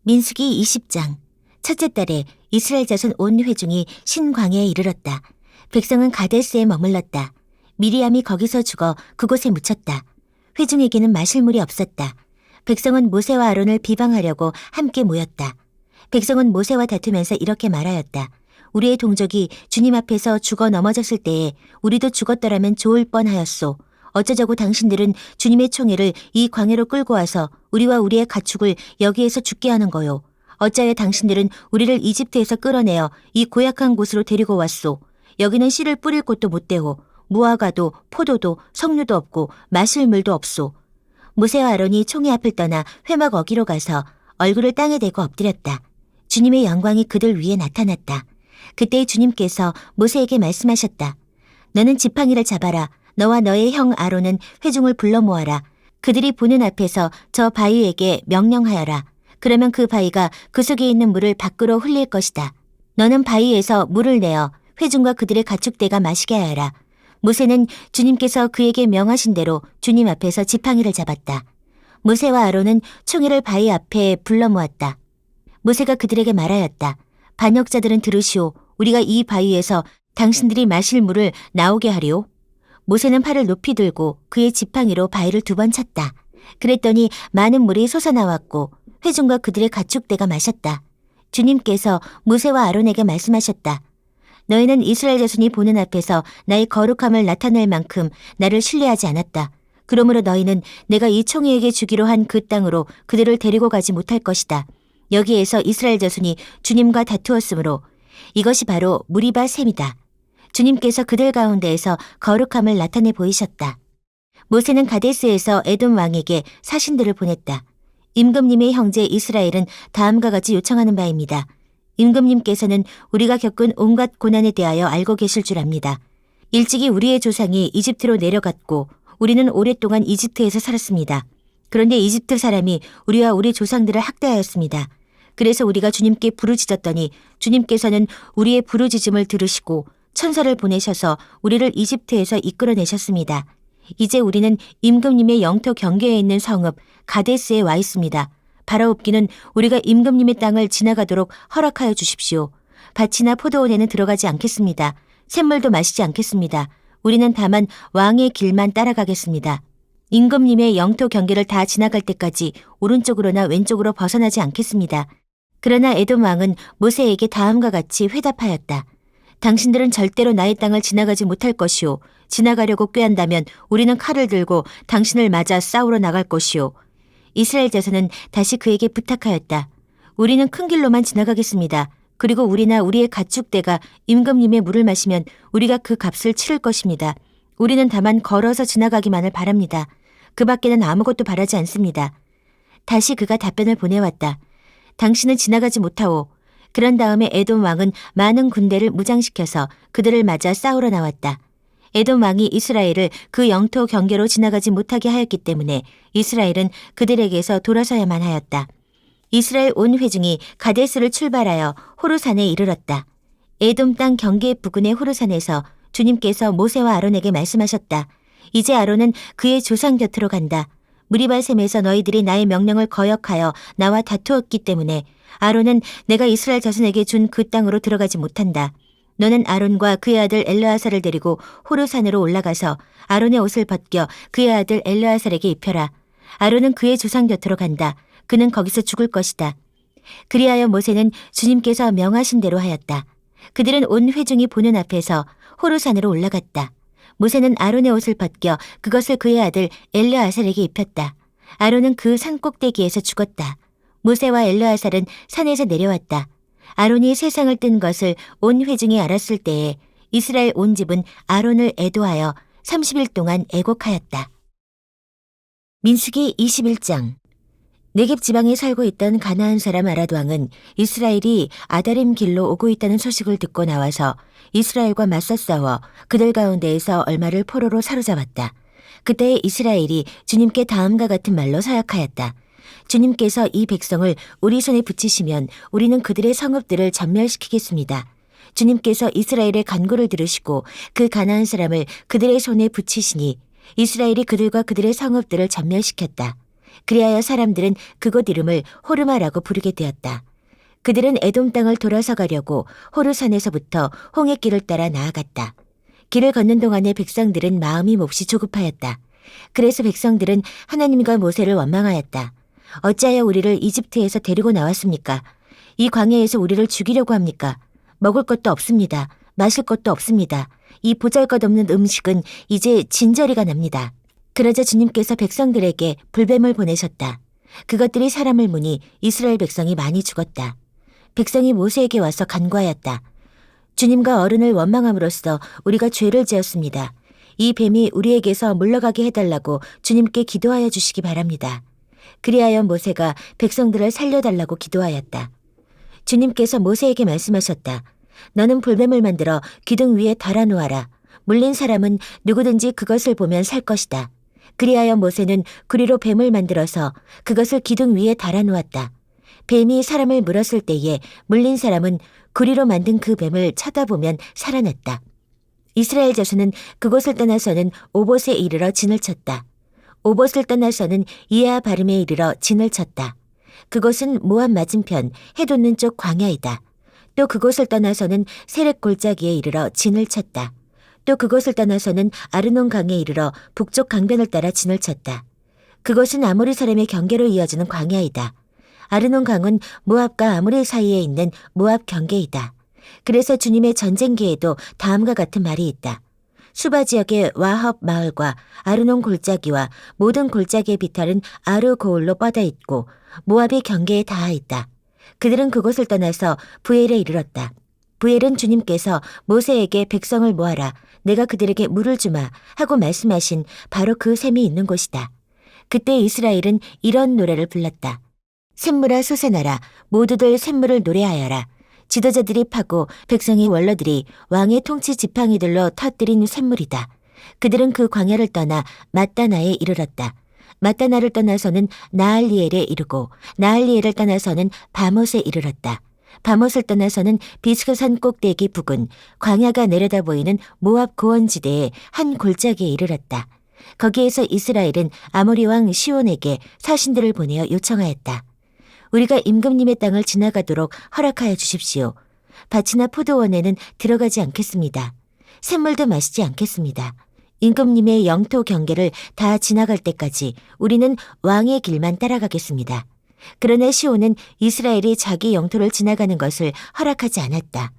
민수기 20장. 첫째 달에 이스라엘 자손 온 회중이 신광야에 이르렀다. 백성은 가데스에 머물렀다. 미리암이 거기서 죽어 그곳에 묻혔다. 회중에게는 마실 물이 없었다. 백성은 모세와 아론을 비방하려고 함께 모였다. 백성은 모세와 다투면서 이렇게 말하였다. 우리의 동족이 주님 앞에서 죽어 넘어졌을 때에 우리도 죽었더라면 좋을 뻔하였소. 어쩌자고 당신들은 주님의 총애를 이 광야로 끌고 와서 우리와 우리의 가축을 여기에서 죽게 하는 거요. 어찌하여 당신들은 우리를 이집트에서 끌어내어 이 고약한 곳으로 데리고 왔소. 여기는 씨를 뿌릴 곳도 못 되고 무화과도 포도도 석류도 없고 마실 물도 없소. 모세와 아론이 총회 앞을 떠나 회막 어기로 가서 얼굴을 땅에 대고 엎드렸다. 주님의 영광이 그들 위에 나타났다. 그때 주님께서 모세에게 말씀하셨다. 너는 지팡이를 잡아라. 너와 너의 형 아론은 회중을 불러 모아라. 그들이 보는 앞에서 저 바위에게 명령하여라. 그러면 그 바위가 그 속에 있는 물을 밖으로 흘릴 것이다. 너는 바위에서 물을 내어 회중과 그들의 가축대가 마시게 하여라. 모세는 주님께서 그에게 명하신 대로 주님 앞에서 지팡이를 잡았다. 모세와 아론은 총회를 바위 앞에 불러 모았다. 모세가 그들에게 말하였다. 반역자들은 들으시오. 우리가 이 바위에서 당신들이 마실 물을 나오게 하리오. 모세는 팔을 높이 들고 그의 지팡이로 바위를 2번 쳤다. 그랬더니 많은 물이 솟아나왔고 회중과 그들의 가축대가 마셨다. 주님께서 모세와 아론에게 말씀하셨다. 너희는 이스라엘 자손이 보는 앞에서 나의 거룩함을 나타낼 만큼 나를 신뢰하지 않았다. 그러므로 너희는 내가 이 총회에게 주기로 한 그 땅으로 그들을 데리고 가지 못할 것이다. 여기에서 이스라엘 자손이 주님과 다투었으므로 이것이 바로 무리바 셈이다. 주님께서 그들 가운데에서 거룩함을 나타내 보이셨다. 모세는 가데스에서 에돔 왕에게 사신들을 보냈다. 임금님의 형제 이스라엘은 다음과 같이 요청하는 바입니다. 임금님께서는 우리가 겪은 온갖 고난에 대하여 알고 계실 줄 압니다. 일찍이 우리의 조상이 이집트로 내려갔고 우리는 오랫동안 이집트에서 살았습니다. 그런데 이집트 사람이 우리와 우리 조상들을 학대하였습니다. 그래서 우리가 주님께 부르짖었더니 주님께서는 우리의 부르짖음을 들으시고 천사를 보내셔서 우리를 이집트에서 이끌어내셨습니다. 이제 우리는 임금님의 영토 경계에 있는 성읍 가데스에 와 있습니다. 바라옵기는 우리가 임금님의 땅을 지나가도록 허락하여 주십시오. 밭이나 포도원에는 들어가지 않겠습니다. 샘물도 마시지 않겠습니다. 우리는 다만 왕의 길만 따라가겠습니다. 임금님의 영토 경계를 다 지나갈 때까지 오른쪽으로나 왼쪽으로 벗어나지 않겠습니다. 그러나 에돔 왕은 모세에게 다음과 같이 회답하였다. 당신들은 절대로 나의 땅을 지나가지 못할 것이오. 지나가려고 꾀한다면 우리는 칼을 들고 당신을 맞아 싸우러 나갈 것이오. 이스라엘 자손은 다시 그에게 부탁하였다. 우리는 큰 길로만 지나가겠습니다. 그리고 우리나 우리의 가축대가 임금님의 물을 마시면 우리가 그 값을 치를 것입니다. 우리는 다만 걸어서 지나가기만을 바랍니다. 그 밖에는 아무것도 바라지 않습니다. 다시 그가 답변을 보내왔다. 당신은 지나가지 못하오. 그런 다음에 에돔 왕은 많은 군대를 무장시켜서 그들을 맞아 싸우러 나왔다. 에돔 왕이 이스라엘을 그 영토 경계로 지나가지 못하게 하였기 때문에 이스라엘은 그들에게서 돌아서야만 하였다. 이스라엘 온 회중이 가데스를 출발하여 호르산에 이르렀다. 에돔 땅 경계 부근의 호르산에서 주님께서 모세와 아론에게 말씀하셨다. 이제 아론은 그의 조상 곁으로 간다. 무리바셈에서 너희들이 나의 명령을 거역하여 나와 다투었기 때문에 아론은 내가 이스라엘 자손에게 준 그 땅으로 들어가지 못한다. 너는 아론과 그의 아들 엘르아살을 데리고 호르산으로 올라가서 아론의 옷을 벗겨 그의 아들 엘르아살에게 입혀라. 아론은 그의 조상 곁으로 간다. 그는 거기서 죽을 것이다. 그리하여 모세는 주님께서 명하신 대로 하였다. 그들은 온 회중이 보는 앞에서 호르산으로 올라갔다. 모세는 아론의 옷을 벗겨 그것을 그의 아들 엘르아살에게 입혔다. 아론은 그 산 꼭대기에서 죽었다. 모세와 엘르아살은 산에서 내려왔다. 아론이 세상을 뜬 것을 온 회중이 알았을 때에 이스라엘 온 집은 아론을 애도하여 30일 동안 애곡하였다. 민수기 21장. 네겝 지방에 살고 있던 가나안 사람 아랏 왕은 이스라엘이 아다림 길로 오고 있다는 소식을 듣고 나와서 이스라엘과 맞서 싸워 그들 가운데에서 얼마를 포로로 사로잡았다. 그때 이스라엘이 주님께 다음과 같은 말로 사약하였다. 주님께서 이 백성을 우리 손에 붙이시면 우리는 그들의 성읍들을 전멸시키겠습니다. 주님께서 이스라엘의 간구를 들으시고 그 가나안 사람을 그들의 손에 붙이시니 이스라엘이 그들과 그들의 성읍들을 전멸시켰다. 그리하여 사람들은 그곳 이름을 호르마라고 부르게 되었다. 그들은 에돔 땅을 돌아서 가려고 호르산에서부터 홍해길을 따라 나아갔다. 길을 걷는 동안에 백성들은 마음이 몹시 조급하였다. 그래서 백성들은 하나님과 모세를 원망하였다. 어찌하여 우리를 이집트에서 데리고 나왔습니까? 이 광야에서 우리를 죽이려고 합니까? 먹을 것도 없습니다. 마실 것도 없습니다. 이 보잘것없는 음식은 이제 진저리가 납니다. 그러자 주님께서 백성들에게 불뱀을 보내셨다. 그것들이 사람을 무니 이스라엘 백성이 많이 죽었다. 백성이 모세에게 와서 간구하였다. 주님과 어른을 원망함으로써 우리가 죄를 지었습니다. 이 뱀이 우리에게서 물러가게 해달라고 주님께 기도하여 주시기 바랍니다. 그리하여 모세가 백성들을 살려달라고 기도하였다. 주님께서 모세에게 말씀하셨다. 너는 불뱀을 만들어 기둥 위에 달아놓아라. 물린 사람은 누구든지 그것을 보면 살 것이다. 그리하여 모세는 구리로 뱀을 만들어서 그것을 기둥 위에 달아놓았다. 뱀이 사람을 물었을 때에 물린 사람은 구리로 만든 그 뱀을 쳐다보면 살아났다. 이스라엘 자손은 그곳을 떠나서는 오봇에 이르러 진을 쳤다. 오봇을 떠나서는 이에아 바림에 이르러 진을 쳤다. 그곳은 모압 맞은편 해 돋는 쪽 광야이다. 또 그곳을 떠나서는 세렉 골짜기에 이르러 진을 쳤다. 또 그곳을 떠나서는 아르논 강에 이르러 북쪽 강변을 따라 진을 쳤다. 그것은 아모리 사람의 경계로 이어지는 광야이다. 아르논 강은 모압과 아모리 사이에 있는 모압 경계이다. 그래서 주님의 전쟁기에도 다음과 같은 말이 있다. 수바 지역의 와헙 마을과 아르논 골짜기와 모든 골짜기의 비탈은 아르 고울로 뻗어 있고 모압의 경계에 닿아 있다. 그들은 그곳을 떠나서 부엘에 이르렀다. 부엘은 주님께서 모세에게 백성을 모아라, 내가 그들에게 물을 주마 하고 말씀하신 바로 그 샘이 있는 곳이다. 그때 이스라엘은 이런 노래를 불렀다. 샘물아 솟아나라, 모두들 샘물을 노래하여라. 지도자들이 파고 백성의 원로들이 왕의 통치 지팡이들로 터뜨린 샘물이다. 그들은 그 광야를 떠나 mat다나에 이르렀다. mat다나를 떠나서는 나할리엘에 이르고 나할리엘을 떠나서는 바못에 이르렀다. 바못을 떠나서는 비스그산 꼭대기 북은 광야가 내려다 보이는 모압 고원지대의 한 골짜기에 이르렀다. 거기에서 이스라엘은 아모리 왕 시온에게 사신들을 보내어 요청하였다. 우리가 임금님의 땅을 지나가도록 허락하여 주십시오. 밭이나 포도원에는 들어가지 않겠습니다. 샘물도 마시지 않겠습니다. 임금님의 영토 경계를 다 지나갈 때까지 우리는 왕의 길만 따라가겠습니다. 그러나 시온은 이스라엘이 자기 영토를 지나가는 것을 허락하지 않았다.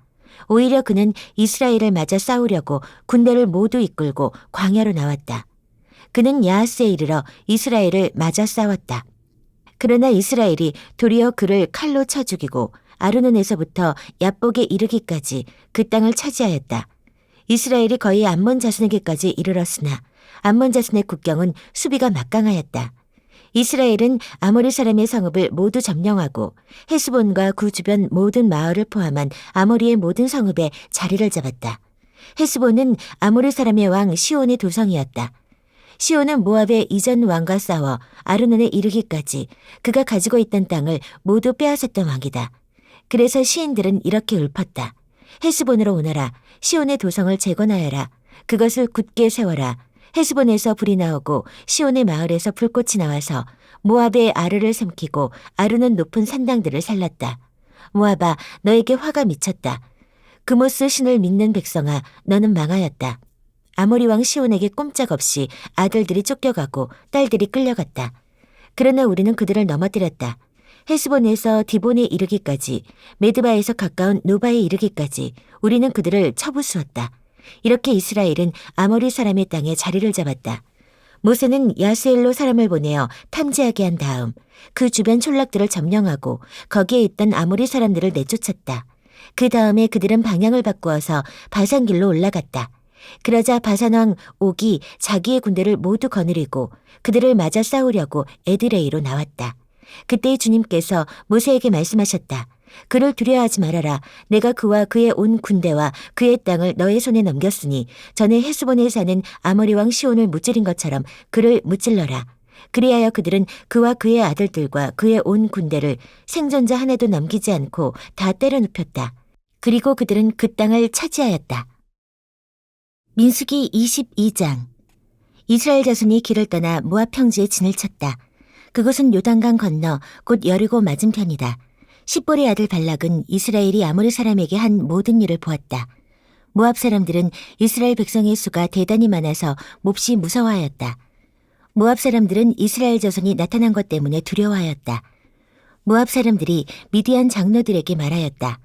오히려 그는 이스라엘을 맞아 싸우려고 군대를 모두 이끌고 광야로 나왔다. 그는 야하스에 이르러 이스라엘을 맞아 싸웠다. 그러나 이스라엘이 도리어 그를 칼로 쳐 죽이고 아르논에서부터 야복에 이르기까지 그 땅을 차지하였다. 이스라엘이 거의 암몬 자손에게까지 이르렀으나 암몬 자손의 국경은 수비가 막강하였다. 이스라엘은 아모리 사람의 성읍을 모두 점령하고 헤스본과 그 주변 모든 마을을 포함한 아모리의 모든 성읍에 자리를 잡았다. 헤스본은 아모리 사람의 왕 시온의 도성이었다. 시온은 모압의 이전 왕과 싸워 아르논에 이르기까지 그가 가지고 있던 땅을 모두 빼앗았던 왕이다. 그래서 시인들은 이렇게 읊었다. 헤스본으로 오너라. 시온의 도성을 재건하여라. 그것을 굳게 세워라. 헤스본에서 불이 나오고 시온의 마을에서 불꽃이 나와서 모압의 아르를 삼키고 아르논 높은 산당들을 살랐다. 모압아, 너에게 화가 미쳤다. 그모스 신을 믿는 백성아, 너는 망하였다. 아모리 왕 시온에게 꼼짝없이 아들들이 쫓겨가고 딸들이 끌려갔다. 그러나 우리는 그들을 넘어뜨렸다. 헤스본에서 디본에 이르기까지, 메드바에서 가까운 노바에 이르기까지 우리는 그들을 쳐부수었다. 이렇게 이스라엘은 아모리 사람의 땅에 자리를 잡았다. 모세는 야스엘로 사람을 보내어 탐지하게 한 다음 그 주변 촌락들을 점령하고 거기에 있던 아모리 사람들을 내쫓았다. 그 다음에 그들은 방향을 바꾸어서 바산길로 올라갔다. 그러자 바산왕 옥이 자기의 군대를 모두 거느리고 그들을 맞아 싸우려고 에드레이로 나왔다. 그때 주님께서 모세에게 말씀하셨다. 그를 두려워하지 말아라. 내가 그와 그의 온 군대와 그의 땅을 너의 손에 넘겼으니 전에 헤스본에 사는 아모리 왕 시온을 무찌른 것처럼 그를 무찔러라. 그리하여 그들은 그와 그의 아들들과 그의 온 군대를 생존자 하나도 남기지 않고 다 때려 눕혔다. 그리고 그들은 그 땅을 차지하였다. 민수기 22장. 이스라엘 자손이 길을 떠나 모압 평지에 진을 쳤다. 그곳은 요단강 건너 곧 여리고 맞은편이다. 십볼의 아들 발락은 이스라엘이 아모리 사람에게 한 모든 일을 보았다. 모압 사람들은 이스라엘 백성의 수가 대단히 많아서 몹시 무서워하였다. 모압 사람들은 이스라엘 자손이 나타난 것 때문에 두려워하였다. 모압 사람들이 미디안 장로들에게 말하였다.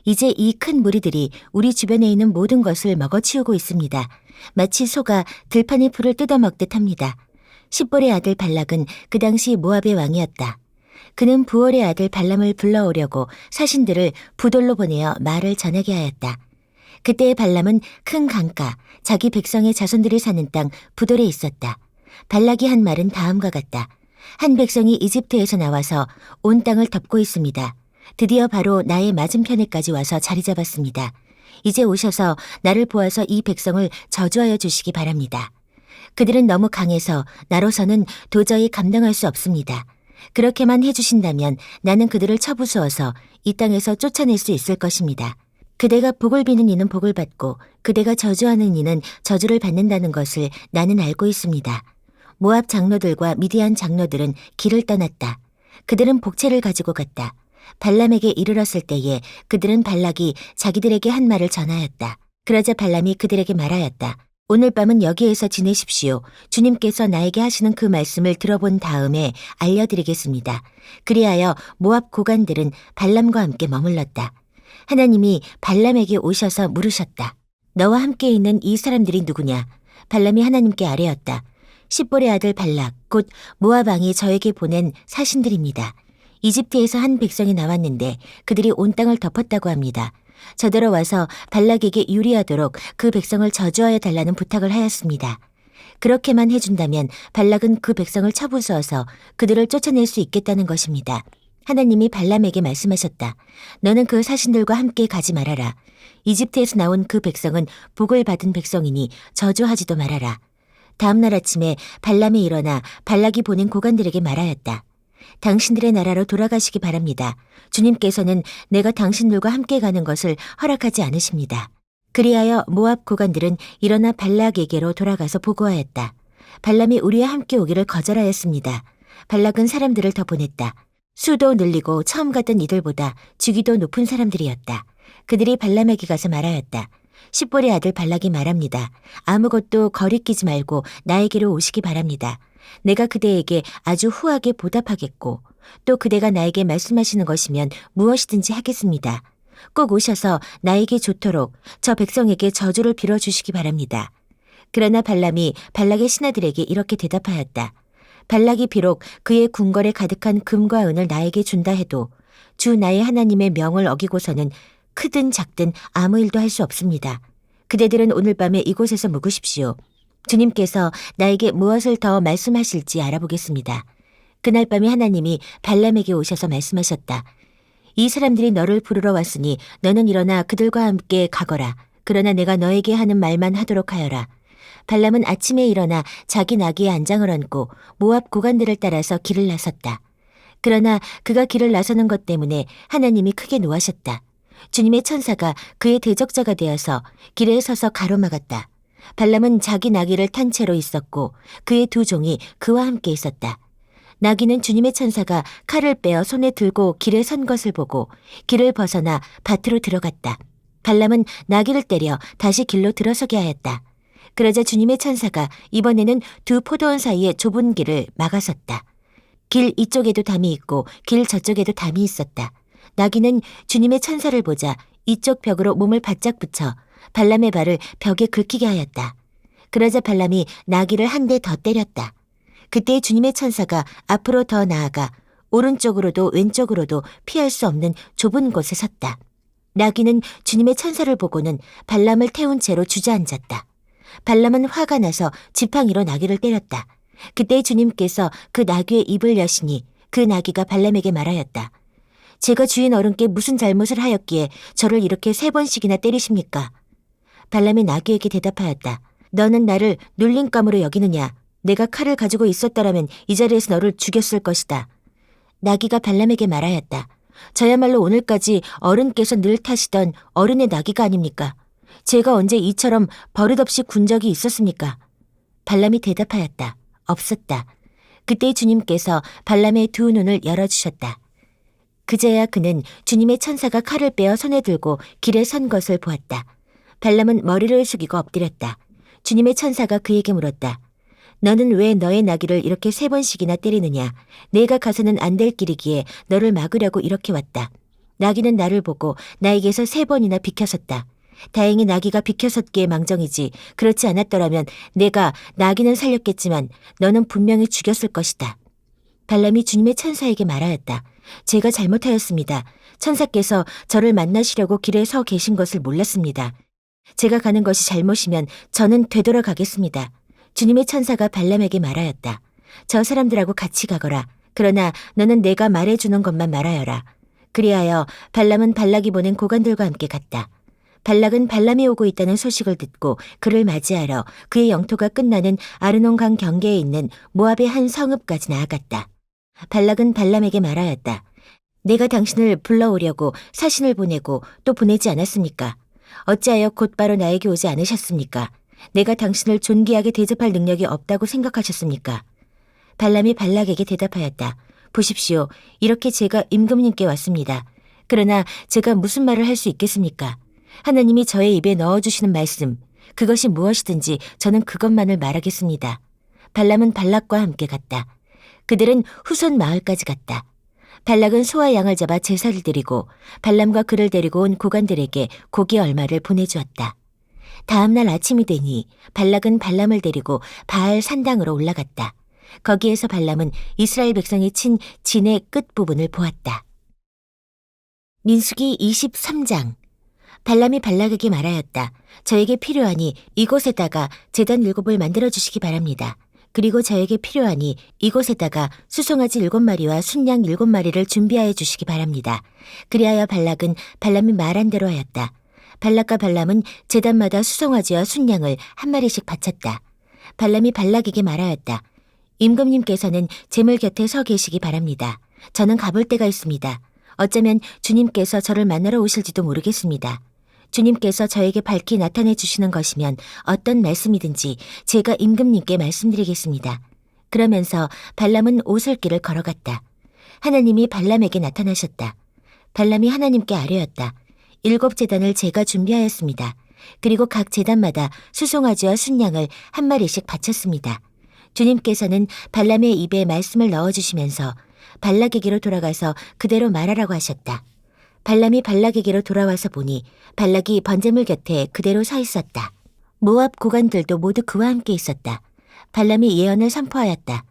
이제 이 큰 무리들이 우리 주변에 있는 모든 것을 먹어치우고 있습니다. 마치 소가 들판의 풀을 뜯어먹듯 합니다. 십볼의 아들 발락은 그 당시 모압의 왕이었다. 그는 부올의 아들 발람을 불러오려고 사신들을 부돌로 보내어 말을 전하게 하였다. 그때 발람은 큰 강가, 자기 백성의 자손들이 사는 땅 부돌에 있었다. 발락이 한 말은 다음과 같다. 한 백성이 이집트에서 나와서 온 땅을 덮고 있습니다. 드디어 바로 나의 맞은편에까지 와서 자리 잡았습니다. 이제 오셔서 나를 보아서 이 백성을 저주하여 주시기 바랍니다. 그들은 너무 강해서 나로서는 도저히 감당할 수 없습니다. 그렇게만 해주신다면 나는 그들을 쳐부수어서 이 땅에서 쫓아낼 수 있을 것입니다. 그대가 복을 비는 이는 복을 받고 그대가 저주하는 이는 저주를 받는다는 것을 나는 알고 있습니다. 모압 장로들과 미디안 장로들은 길을 떠났다. 그들은 복채를 가지고 갔다. 발람에게 이르렀을 때에 그들은 발락이 자기들에게 한 말을 전하였다. 그러자 발람이 그들에게 말하였다. 오늘 밤은 여기에서 지내십시오. 주님께서 나에게 하시는 그 말씀을 들어본 다음에 알려드리겠습니다. 그리하여 모압 고관들은 발람과 함께 머물렀다. 하나님이 발람에게 오셔서 물으셨다. 너와 함께 있는 이 사람들이 누구냐? 발람이 하나님께 아뢰었다. 십볼의 아들 발락, 곧 모압 왕이 저에게 보낸 사신들입니다. 이집트에서 한 백성이 나왔는데 그들이 온 땅을 덮었다고 합니다. 저더러 와서 발락에게 유리하도록 그 백성을 저주하여 달라는 부탁을 하였습니다. 그렇게만 해준다면 발락은 그 백성을 쳐부수어서 그들을 쫓아낼 수 있겠다는 것입니다. 하나님이 발람에게 말씀하셨다. 너는 그 사신들과 함께 가지 말아라. 이집트에서 나온 그 백성은 복을 받은 백성이니 저주하지도 말아라. 다음 날 아침에 발람이 일어나 발락이 보낸 고관들에게 말하였다. 당신들의 나라로 돌아가시기 바랍니다. 주님께서는 내가 당신들과 함께 가는 것을 허락하지 않으십니다. 그리하여 모압 고관들은 일어나 발락에게로 돌아가서 보고하였다. 발람이 우리와 함께 오기를 거절하였습니다. 발락은 사람들을 더 보냈다. 수도 늘리고 처음 갔던 이들보다 주기도 높은 사람들이었다. 그들이 발람에게 가서 말하였다. 십볼의 아들 발락이 말합니다. 아무것도 거리끼지 말고 나에게로 오시기 바랍니다. 내가 그대에게 아주 후하게 보답하겠고 또 그대가 나에게 말씀하시는 것이면 무엇이든지 하겠습니다. 꼭 오셔서 나에게 좋도록 저 백성에게 저주를 빌어주시기 바랍니다. 그러나 발람이 발락의 신하들에게 이렇게 대답하였다. 발락이 비록 그의 궁궐에 가득한 금과 은을 나에게 준다 해도 주 나의 하나님의 명을 어기고서는 크든 작든 아무 일도 할 수 없습니다. 그대들은 오늘 밤에 이곳에서 묵으십시오. 주님께서 나에게 무엇을 더 말씀하실지 알아보겠습니다. 그날 밤에 하나님이 발람에게 오셔서 말씀하셨다. 이 사람들이 너를 부르러 왔으니 너는 일어나 그들과 함께 가거라. 그러나 내가 너에게 하는 말만 하도록 하여라. 발람은 아침에 일어나 자기 나귀에 안장을 얹고 모압 고관들을 따라서 길을 나섰다. 그러나 그가 길을 나서는 것 때문에 하나님이 크게 노하셨다. 주님의 천사가 그의 대적자가 되어서 길에 서서 가로막았다. 발람은 자기 나귀를 탄 채로 있었고 그의 두 종이 그와 함께 있었다. 나귀는 주님의 천사가 칼을 빼어 손에 들고 길에 선 것을 보고 길을 벗어나 밭으로 들어갔다. 발람은 나귀를 때려 다시 길로 들어서게 하였다. 그러자 주님의 천사가 이번에는 두 포도원 사이에 좁은 길을 막아섰다. 길 이쪽에도 담이 있고 길 저쪽에도 담이 있었다. 나귀는 주님의 천사를 보자 이쪽 벽으로 몸을 바짝 붙여 발람의 발을 벽에 긁히게 하였다. 그러자 발람이 나귀를 한 대 더 때렸다. 그때 주님의 천사가 앞으로 더 나아가 오른쪽으로도 왼쪽으로도 피할 수 없는 좁은 곳에 섰다. 나귀는 주님의 천사를 보고는 발람을 태운 채로 주저앉았다. 발람은 화가 나서 지팡이로 나귀를 때렸다. 그때 주님께서 그 나귀의 입을 여시니 그 나귀가 발람에게 말하였다. 제가 주인 어른께 무슨 잘못을 하였기에 저를 이렇게 3번씩이나 때리십니까? 발람이 나귀에게 대답하였다. 너는 나를 눌림감으로 여기느냐? 내가 칼을 가지고 있었더라면 이 자리에서 너를 죽였을 것이다. 나귀가 발람에게 말하였다. 저야말로 오늘까지 어른께서 늘 타시던 어른의 나귀가 아닙니까? 제가 언제 이처럼 버릇없이 군 적이 있었습니까? 발람이 대답하였다. 없었다. 그때 주님께서 발람의 두 눈을 열어주셨다. 그제야 그는 주님의 천사가 칼을 빼어 손에 들고 길에 선 것을 보았다. 발람은 머리를 숙이고 엎드렸다. 주님의 천사가 그에게 물었다. 너는 왜 너의 나귀를 이렇게 3번씩이나 때리느냐? 내가 가서는 안 될 길이기에 너를 막으려고 이렇게 왔다. 나귀는 나를 보고 나에게서 3번이나 비켜섰다. 다행히 나귀가 비켜섰기에 망정이지 그렇지 않았더라면 내가 나귀는 살렸겠지만 너는 분명히 죽였을 것이다. 발람이 주님의 천사에게 말하였다. 제가 잘못하였습니다. 천사께서 저를 만나시려고 길에 서 계신 것을 몰랐습니다. 제가 가는 것이 잘못이면 저는 되돌아가겠습니다. 주님의 천사가 발람에게 말하였다. 저 사람들하고 같이 가거라. 그러나 너는 내가 말해주는 것만 말하여라. 그리하여 발람은 발락이 보낸 고관들과 함께 갔다. 발락은 발람이 오고 있다는 소식을 듣고 그를 맞이하러 그의 영토가 끝나는 아르논강 경계에 있는 모압의 한 성읍까지 나아갔다. 발락은 발람에게 말하였다. 내가 당신을 불러오려고 사신을 보내고 또 보내지 않았습니까? 어찌하여 곧바로 나에게 오지 않으셨습니까? 내가 당신을 존귀하게 대접할 능력이 없다고 생각하셨습니까? 발람이 발락에게 대답하였다. 보십시오. 이렇게 제가 임금님께 왔습니다. 그러나 제가 무슨 말을 할 수 있겠습니까? 하나님이 저의 입에 넣어주시는 말씀, 그것이 무엇이든지 저는 그것만을 말하겠습니다. 발람은 발락과 함께 갔다. 그들은 후손 마을까지 갔다. 발락은 소와 양을 잡아 제사를 드리고 발람과 그를 데리고 온 고관들에게 고기 얼마를 보내주었다. 다음 날 아침이 되니 발락은 발람을 데리고 바알 산당으로 올라갔다. 거기에서 발람은 이스라엘 백성이 친 진의 끝부분을 보았다. 민수기 23장. 발람이 발락에게 말하였다. 저에게 필요하니 이곳에다가 제단 7을 만들어주시기 바랍니다. 그리고 저에게 필요하니 이곳에다가 수송아지 7마리와 순양 7마리를 준비하여 주시기 바랍니다. 그리하여 발락은 발람이 말한 대로 하였다. 발락과 발람은 제단마다 수송아지와 순양을 1마리씩 바쳤다. 발람이 발락에게 말하였다. 임금님께서는 제물 곁에 서 계시기 바랍니다. 저는 가볼 데가 있습니다. 어쩌면 주님께서 저를 만나러 오실지도 모르겠습니다. 주님께서 저에게 밝히 나타내 주시는 것이면 어떤 말씀이든지 제가 임금님께 말씀드리겠습니다. 그러면서 발람은 오솔길을 걸어갔다. 하나님이 발람에게 나타나셨다. 발람이 하나님께 아뢰었다. 7제단을 제가 준비하였습니다. 그리고 각 제단마다 수송아지와 순양을 1마리씩 바쳤습니다. 주님께서는 발람의 입에 말씀을 넣어주시면서 발락에게로 돌아가서 그대로 말하라고 하셨다. 발람이 발락에게로 돌아와서 보니 발락이 번제물 곁에 그대로 서 있었다. 모압 고관들도 모두 그와 함께 있었다. 발람이 예언을 선포하였다.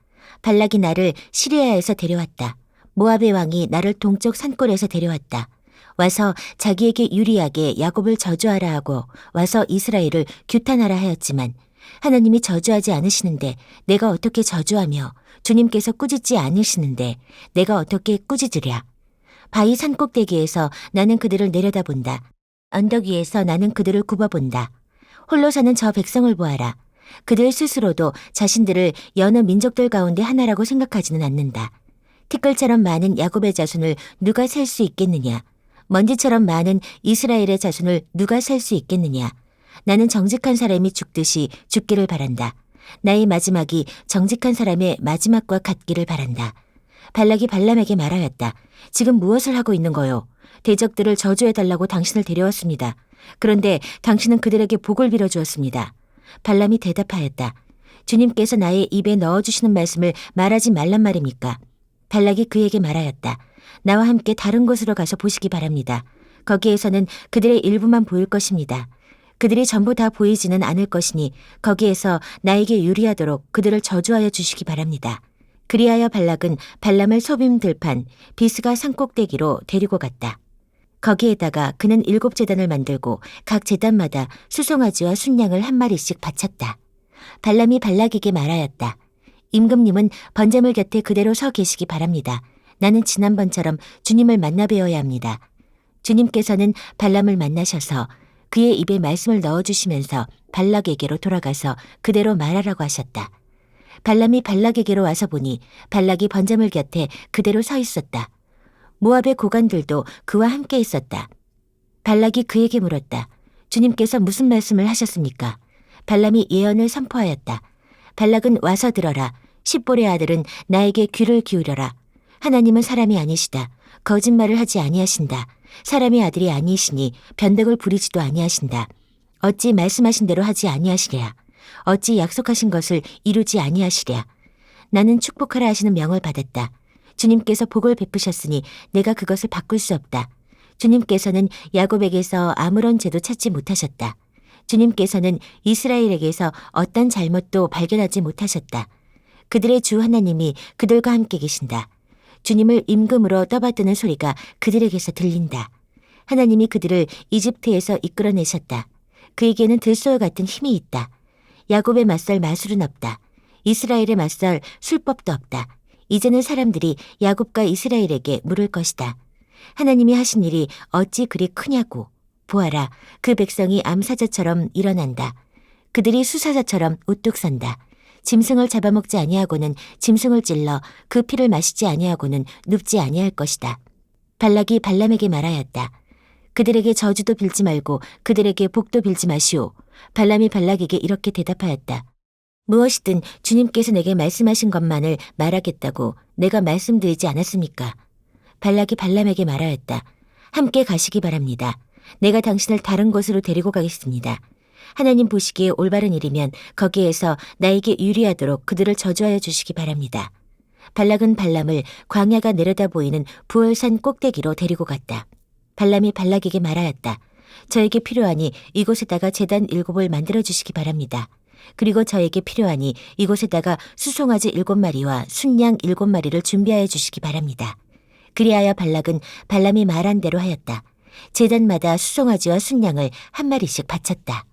발락이 나를 시리아에서 데려왔다. 모압의 왕이 나를 동쪽 산골에서 데려왔다. 와서 자기에게 유리하게 야곱을 저주하라 하고 와서 이스라엘을 규탄하라 하였지만 하나님이 저주하지 않으시는데 내가 어떻게 저주하며 주님께서 꾸짖지 않으시는데 내가 어떻게 꾸짖으랴. 바위 산꼭대기에서 나는 그들을 내려다본다. 언덕 위에서 나는 그들을 굽어본다. 홀로 사는 저 백성을 보아라. 그들 스스로도 자신들을 여느 민족들 가운데 하나라고 생각하지는 않는다. 티끌처럼 많은 야곱의 자손을 누가 셀 수 있겠느냐. 먼지처럼 많은 이스라엘의 자손을 누가 셀 수 있겠느냐. 나는 정직한 사람이 죽듯이 죽기를 바란다. 나의 마지막이 정직한 사람의 마지막과 같기를 바란다. 발락이 발람에게 말하였다. 지금 무엇을 하고 있는 거요? 대적들을 저주해달라고 당신을 데려왔습니다. 그런데 당신은 그들에게 복을 빌어주었습니다. 발람이 대답하였다. 주님께서 나의 입에 넣어주시는 말씀을 말하지 말란 말입니까? 발락이 그에게 말하였다. 나와 함께 다른 곳으로 가서 보시기 바랍니다. 거기에서는 그들의 일부만 보일 것입니다. 그들이 전부 다 보이지는 않을 것이니 거기에서 나에게 유리하도록 그들을 저주하여 주시기 바랍니다. 그리하여 발락은 발람을 소빔 들판 비스가 산꼭대기로 데리고 갔다. 거기에다가 그는 7제단을 만들고 각 제단마다 수송아지와 순양을 1마리씩 바쳤다. 발람이 발락에게 말하였다. 임금님은 번제물 곁에 그대로 서 계시기 바랍니다. 나는 지난번처럼 주님을 만나 뵈어야 합니다. 주님께서는 발람을 만나셔서 그의 입에 말씀을 넣어주시면서 발락에게로 돌아가서 그대로 말하라고 하셨다. 발람이 발락에게로 와서 보니 발락이 번제물 곁에 그대로 서 있었다. 모압의 고관들도 그와 함께 있었다. 발락이 그에게 물었다. 주님께서 무슨 말씀을 하셨습니까? 발람이 예언을 선포하였다. 발락은 와서 들어라. 십볼의 아들은 나에게 귀를 기울여라. 하나님은 사람이 아니시다. 거짓말을 하지 아니하신다. 사람의 아들이 아니시니 변덕을 부리지도 아니하신다. 어찌 말씀하신 대로 하지 아니하시랴. 어찌 약속하신 것을 이루지 아니하시랴. 나는 축복하라 하시는 명을 받았다. 주님께서 복을 베푸셨으니 내가 그것을 바꿀 수 없다. 주님께서는 야곱에게서 아무런 죄도 찾지 못하셨다. 주님께서는 이스라엘에게서 어떤 잘못도 발견하지 못하셨다. 그들의 주 하나님이 그들과 함께 계신다. 주님을 임금으로 떠받드는 소리가 그들에게서 들린다. 하나님이 그들을 이집트에서 이끌어내셨다. 그에게는 들소와 같은 힘이 있다. 야곱에 맞설 마술은 없다. 이스라엘에 맞설 술법도 없다. 이제는 사람들이 야곱과 이스라엘에게 물을 것이다. 하나님이 하신 일이 어찌 그리 크냐고. 보아라, 그 백성이 암사자처럼 일어난다. 그들이 수사자처럼 우뚝 선다. 짐승을 잡아먹지 아니하고는 짐승을 찔러 그 피를 마시지 아니하고는 눕지 아니할 것이다. 발락이 발람에게 말하였다. 그들에게 저주도 빌지 말고 그들에게 복도 빌지 마시오. 발람이 발락에게 이렇게 대답하였다. 무엇이든 주님께서 내게 말씀하신 것만을 말하겠다고 내가 말씀드리지 않았습니까? 발락이 발람에게 말하였다. 함께 가시기 바랍니다. 내가 당신을 다른 곳으로 데리고 가겠습니다. 하나님 보시기에 올바른 일이면 거기에서 나에게 유리하도록 그들을 저주하여 주시기 바랍니다. 발락은 발람을 광야가 내려다 보이는 부월산 꼭대기로 데리고 갔다. 발람이 발락에게 말하였다. 저에게 필요하니 이곳에다가 제단 7을 만들어 주시기 바랍니다. 그리고 저에게 필요하니 이곳에다가 수송아지 7마리와 순양 7마리를 준비하여 주시기 바랍니다. 그리하여 발락은 발람이 말한 대로 하였다. 제단마다 수송아지와 순양을 한 마리씩 바쳤다.